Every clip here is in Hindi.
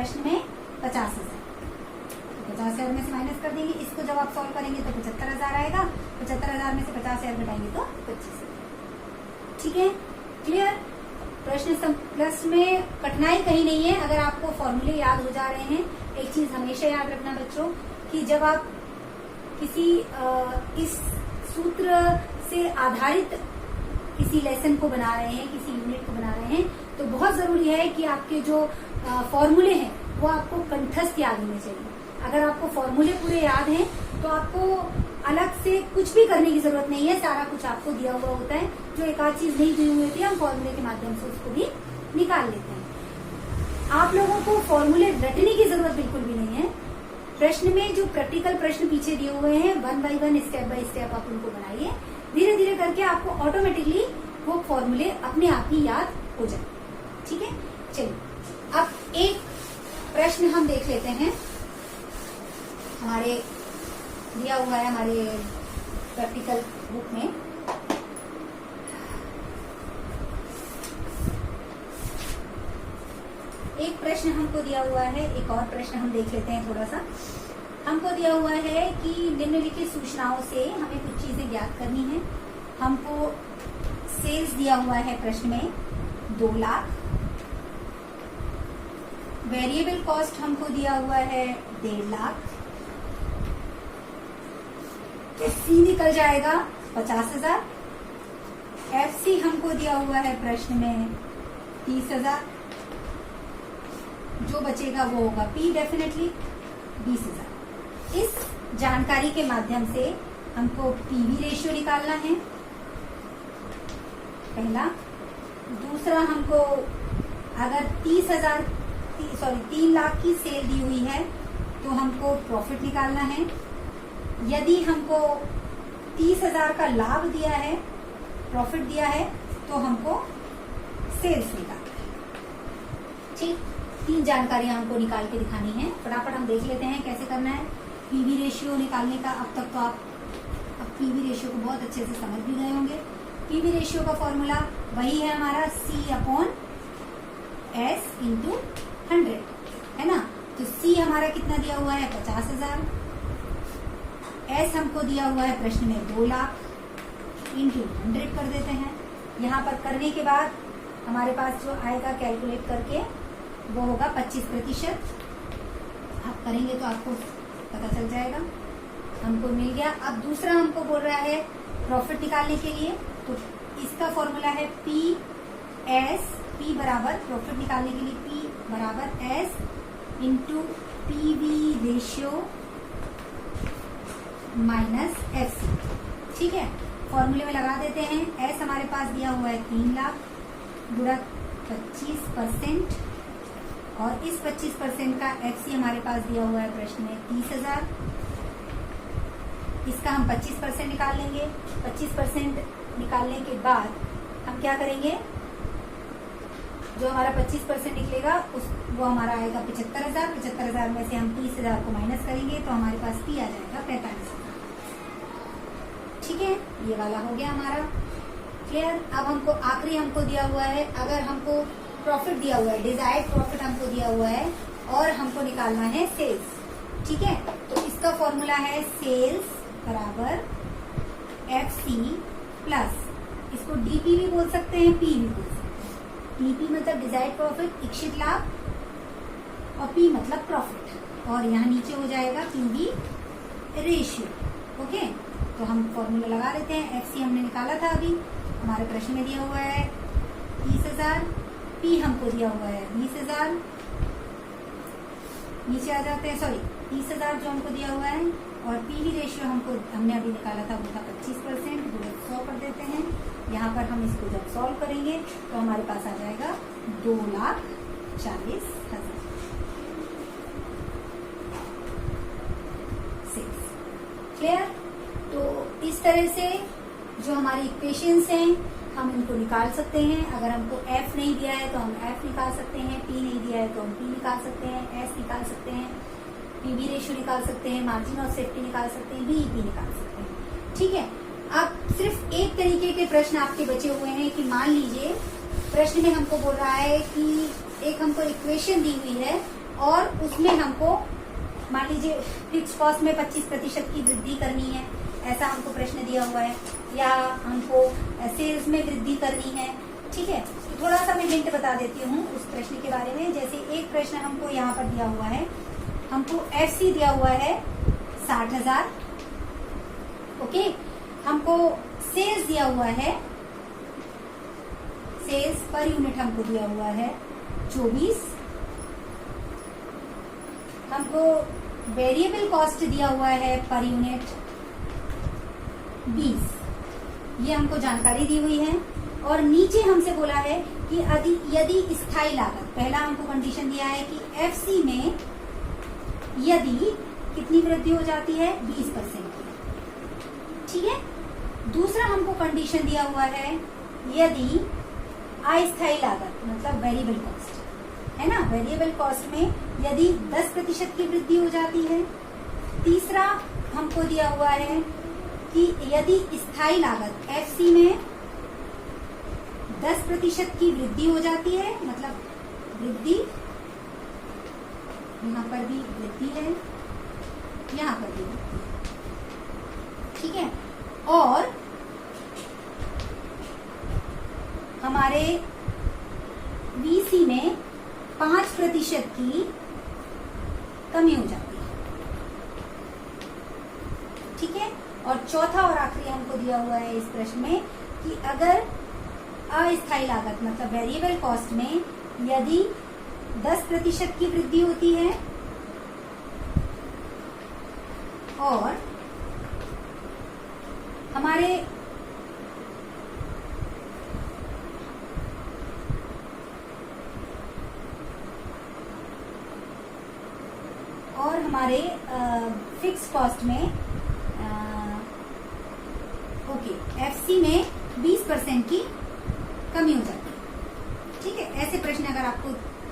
प्रश्न में 50,000, 50,000 में से माइनस कर देंगे। इसको जब आप सॉल्व करेंगे तो 75,000 आएगा। 75,000 में से 50,000 घटाएंगे तो 25,000। ठीक है, क्लियर। प्रश्न में कठिनाई कहीं नहीं है अगर आपको फॉर्मूले याद हो जा रहे हैं। एक चीज हमेशा याद रखना बच्चों कि जब आप किसी इस सूत्र से आधारित किसी लेसन को बना रहे हैं, किसी यूनिट को बना रहे हैं, तो बहुत जरूरी है कि आपके जो फॉर्मूले हैं वो आपको कंठस्थ याद होने चाहिए। अगर आपको फॉर्मूले पूरे याद हैं तो आपको अलग से कुछ भी करने की जरूरत नहीं है, सारा कुछ आपको दिया हुआ होता है। जो एक आध चीज नहीं दी हुई होती है हम फॉर्मूले के माध्यम से उसको भी निकाल लेते हैं। आप लोगों को फॉर्मूले रटने की जरूरत बिल्कुल भी नहीं है। प्रश्न में जो प्रैक्टिकल प्रश्न पीछे दिए हुए हैं 1 बाय 1 स्टेप बाय स्टेप आप उनको बनाइए। धीरे धीरे करके आपको ऑटोमेटिकली वो फॉर्मूले अपने आप ही याद हो जाए। ठीक है, चलिए अब एक प्रश्न हम देख लेते हैं। हमारे दिया हुआ है हमारे प्रैक्टिकल बुक में। एक प्रश्न हमको दिया हुआ है, एक और प्रश्न हम देख लेते हैं थोड़ा सा। हमको दिया हुआ है कि निम्नलिखित सूचनाओं से हमें कुछ चीजें ज्ञात करनी है। हमको सेल्स दिया हुआ है प्रश्न में 2 लाख। वेरिएबल कॉस्ट हमको दिया हुआ है 1.5 लाख। तो सी निकल जाएगा 50,000। एफसी हमको दिया हुआ है प्रश्न में 30,000। जो बचेगा वो होगा पी डेफिनेटली 20,000। इस जानकारी के माध्यम से हमको पीवी रेशियो निकालना है पहला। दूसरा हमको अगर 3 लाख की सेल दी हुई है तो हमको प्रॉफिट निकालना है। यदि हमको 30,000 का लाभ दिया है, प्रॉफिट दिया है, तो हमको सेल्स निकालना है। ठीक, 3 जानकारियां हमको निकाल के दिखानी है। फटाफट हम देख लेते हैं कैसे करना है। पीवी रेशियो निकालने का अब तक तो आप पीवी रेशियो को बहुत अच्छे से समझ भी गए होंगे। पीवी रेशियो का फॉर्मूला वही है हमारा C/S × 100, है ना। तो C हमारा कितना दिया हुआ है 50,000। S हमको दिया हुआ है प्रश्न में 2 लाख × 100 कर देते हैं। यहाँ पर करने के बाद हमारे पास जो आएगा कैलकुलेट करके वो होगा 25%। आप करेंगे तो आपको पता चल जाएगा। हमको मिल गया। अब दूसरा हमको बोल रहा है प्रॉफिट निकालने के लिए, तो इसका फॉर्मूला है P बराबर प्रॉफिट निकालने के लिए P बराबर S × PV ratio minus FC। ठीक है, फॉर्मूले में लगा देते हैं। S हमारे पास दिया हुआ है 3 लाख गुणा 25%, और इस 25% का FC हमारे पास दिया हुआ है प्रश्न में 30,000। इसका हम 25% निकाल लेंगे। 25% निकालने के बाद हम क्या करेंगे, जो हमारा 25% निकलेगा वो हमारा आएगा 75,000। 75,000 में से हम 30,000 को माइनस करेंगे तो हमारे पास P आ जाएगा 45,000। ठीक है, ये वाला हो गया हमारा क्लियर। अब हमको आखिरी हमको दिया हुआ है, अगर हमको प्रॉफिट दिया हुआ है, डिजायर्ड प्रॉफिट हमको दिया हुआ है और हमको निकालना है सेल्स। ठीक है, तो इसका फॉर्मूला है सेल्स बराबर FC प्लस, इसको DP भी बोल सकते हैं, P भी बोल सकते हैं। DP मतलब डिजायर्ड प्रॉफिट, इच्छित लाभ, और P मतलब प्रॉफिट, और यहाँ नीचे हो जाएगा PV रेशियो। ओके, तो हम फॉर्मूला लगा लेते हैं। FC हमने निकाला था अभी, हमारे प्रश्न में दिया हुआ है 30,000, P हमको दिया हुआ है 20,000। नीचे आ जाते हैं, सॉरी 30,000 जो हमको दिया हुआ है, और PV रेशियो हमने अभी निकाला था वो था 25%, गुणा 100 कर देते हैं। यहाँ पर हम इसको जब सॉल्व करेंगे तो हमारे पास आ जाएगा 2,40,000। क्लियर। तो इस तरह से जो हमारी इक्वेशंस हैं हम इनको निकाल सकते हैं। अगर हमको F नहीं दिया है तो हम F निकाल सकते हैं, P नहीं दिया है तो हम P निकाल सकते हैं, S निकाल सकते हैं, PV रेशियो निकाल सकते हैं, मार्जिन ऑफ सेफ्टी निकाल सकते हैं, BEP निकाल सकते हैं। ठीक है, अब सिर्फ एक तरीके के प्रश्न आपके बचे हुए हैं कि मान लीजिए प्रश्न में हमको बोल रहा है कि एक हमको इक्वेशन दी हुई है और उसमें हमको मान लीजिए फिक्स कॉस्ट में 25% की वृद्धि करनी है, ऐसा हमको प्रश्न दिया हुआ है, या हमको सेल्स में वृद्धि करनी है। ठीक है, तो थोड़ा सा मैं हिंट बता देती हूँ उस प्रश्न के बारे में। जैसे एक प्रश्न हमको यहाँ पर दिया हुआ है, हमको FC दिया हुआ है 60,000। ओके, हमको सेल्स दिया हुआ है, सेल्स पर यूनिट हमको दिया हुआ है 24। हमको वेरिएबल कॉस्ट दिया हुआ है पर यूनिट 20। ये हमको जानकारी दी हुई है। और नीचे हमसे बोला है कि यदि स्थायी लागत, पहला हमको कंडीशन दिया है कि FC में यदि कितनी वृद्धि हो जाती है 20% की। ठीक है, दूसरा हमको कंडीशन दिया हुआ है यदि अस्थायी लागत मतलब वेरिएबल कॉस्ट है ना, वेरिएबल कॉस्ट में यदि 10% की वृद्धि हो जाती है। तीसरा हमको दिया हुआ है कि यदि स्थायी लागत FC में 10% की वृद्धि हो जाती है, मतलब वृद्धि, यहाँ पर भी वृद्धि है, यहाँ पर भी वृद्धि है। ठीक है, और हमारे VC में 5% की कमी हो जाती है। ठीक है, और चौथा और आखिरी हमको दिया हुआ है इस प्रश्न में कि अगर अस्थायी लागत मतलब वेरिएबल कॉस्ट में यदि 10% की वृद्धि होती है और हमारे फिक्स कॉस्ट में FC में 20% की कमी हो जाती है। ठीक है, ऐसे प्रश्न अगर आपको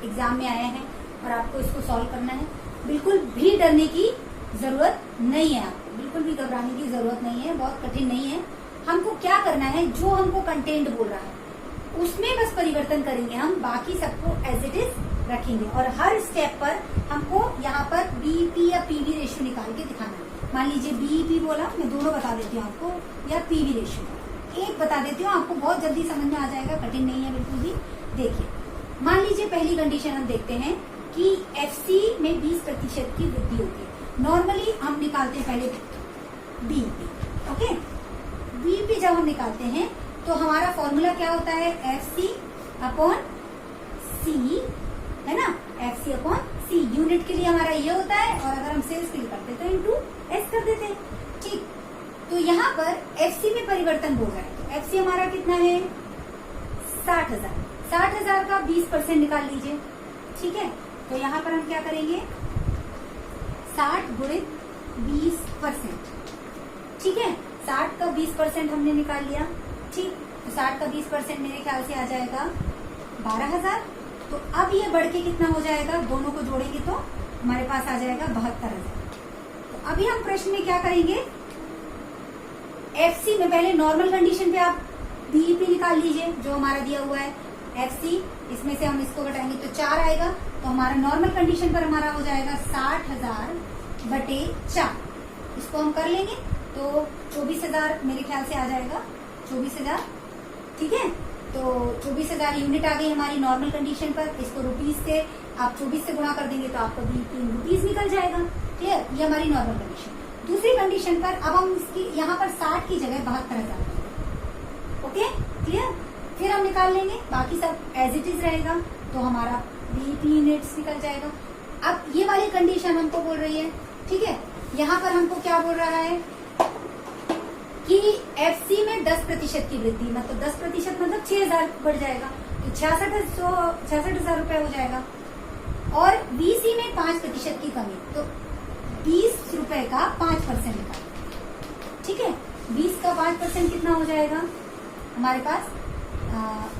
एग्जाम में आए हैं और आपको इसको सॉल्व करना है, बिल्कुल भी डरने की जरूरत नहीं है, आपको बिल्कुल भी घबराने की जरूरत नहीं है, बहुत कठिन नहीं है। हमको क्या करना है, जो हमको कंटेंट बोल रहा है उसमें बस परिवर्तन करेंगे हम, बाकी सबको एज इट इज रखेंगे। और हर स्टेप पर हमको यहाँ पर BEP या PV रेशियो निकाल के दिखाना है। मान लीजिए BEP बोला, मैं दोनों बता देती हूँ आपको, या PV रेशियो एक बता देती हूँ, आपको बहुत जल्दी समझ में आ जाएगा, कठिन नहीं है बिल्कुल भी। देखिए, मान लीजिए पहली कंडीशन हम देखते हैं कि FC में 20% की वृद्धि होती है। नॉर्मली हम निकालते हैं पहले BEP। ओके, BEP जब हम निकालते हैं तो हमारा फॉर्मूला क्या होता है, FC/C है ना, FC/C। यूनिट के लिए हमारा ये होता है, और अगर हम सेल्स के लिए करते तो इंटू S कर देते हैं। ठीक, तो यहाँ पर FC में परिवर्तन हो रहा है, तो FC हमारा कितना है 60,000। 60,000 का 20% निकाल लीजिए। ठीक है, तो यहाँ पर हम क्या करेंगे, 60 गुणित 20%। ठीक है, 60 का 20% हमने निकाल लिया। ठीक, तो 60 का 20% मेरे ख्याल से आ जाएगा 12,000। तो अब ये बढ़ के कितना हो जाएगा, दोनों को जोड़ेंगे तो हमारे पास आ जाएगा 72,000। तो अभी हम प्रश्न में क्या करेंगे, FC में पहले नॉर्मल कंडीशन पे आप BEP निकाल लीजिए जो हमारा दिया हुआ है FC, इसमें से हम इसको घटाएंगे तो 4 आएगा। तो हमारा नॉर्मल कंडीशन पर हमारा हो जाएगा 60,000 बटे 4। इसको हम कर लेंगे तो 24,000 मेरे ख्याल से आ जाएगा, 24,000। ठीक है, तो 24,000 यूनिट आ गई हमारी नॉर्मल कंडीशन पर। इसको रुपीज से आप 24 से गुणा कर देंगे तो आपका BEP रुपीज निकल जाएगा। क्लियर, ये हमारी नॉर्मल कंडीशन। दूसरी कंडीशन पर अब हम इसकी यहाँ पर 60 की जगह 72,000। ओके, क्लियर, फिर हम निकाल लेंगे, बाकी सब एज इट इज रहेगा, तो हमारा BEP यूनिट्स निकल जाएगा। अब ये वाली कंडीशन हमको बोल रही है, ठीक है, यहाँ पर हमको क्या बोल रहा है कि FC में 10% की वृद्धि, मतलब 10% मतलब 6,000 बढ़ जाएगा, तो 66,000 रुपए हो जाएगा। और BC में 5% की कमी, तो 20 रुपए का 5% निकाल। ठीक है, 20 का 5% कितना हो जाएगा हमारे पास,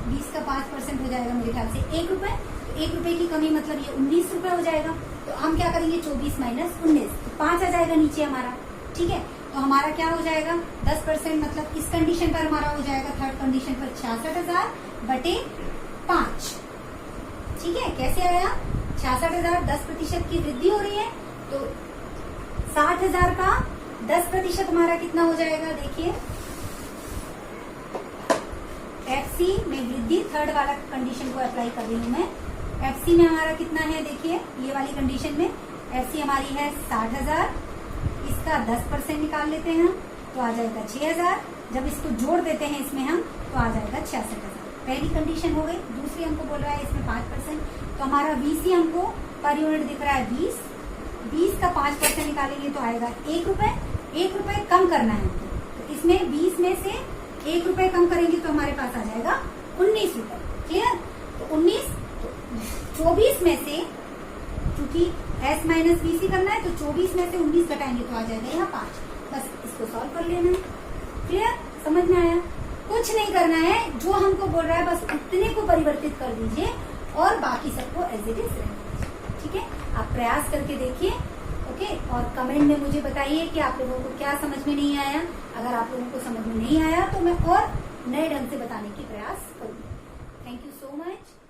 20 का 5% हो जाएगा मेरे ख्याल से 1 रुपए। तो 1 रुपए की कमी मतलब ये 19 रुपए हो जाएगा। तो हम क्या करेंगे, 24 माइनस 19, तो 5 आ जाएगा नीचे हमारा। ठीक है, तो हमारा क्या हो जाएगा 10% मतलब इस कंडीशन पर हमारा हो जाएगा, थर्ड कंडीशन पर 66,000 बटे 5। ठीक है, कैसे आया 66,000 10% की वृद्धि हो रही है, तो 60,000 का 10% हमारा कितना हो जाएगा? देखिए एफसी में वृद्धि, थर्ड वाला कंडीशन को अप्लाई कर रही हूं मैं। एफसी में हमारा कितना है? देखिए ये वाली कंडीशन में एफसी हमारी है 60,000, इसका 10% निकाल लेते हैं हम तो आ जाएगा 6,000। जब इसको जोड़ देते हैं इसमें हम तो आ जाएगा 66,000। पहली कंडीशन हो गई। दूसरी हमको बोल रहा है इसमें 5%, तो हमारा वीसी हमको पर यूनिट दिख रहा है 20 का 5% निकालेंगे तो आएगा 1 रुपए। 1 रुपए कम करना है हमको, तो इसमें 20 में से 1 रुपए कम करेंगे तो हमारे पास आ जाएगा 19 रुपए। क्लियर? तो 19, तो 24 में से, क्योंकि एस माइनस बीसी करना है तो 24 में से 19 घटाएंगे तो आ जाएगा यहाँ 5। बस इसको सॉल्व कर लेना है। क्लियर? समझ में आया? कुछ नहीं करना है, जो हमको बोल रहा है बस उतने को परिवर्तित कर दीजिए और बाकी सबको एज इट इज रहने दीजिए। ठीक है? आप प्रयास करके देखिए। ओके, और कमेंट में मुझे बताइए कि आप लोगों को क्या समझ में नहीं आया। अगर आप लोगों को समझ में नहीं आया तो मैं और नए ढंग से बताने की प्रयास करूंगी। Thank you so much.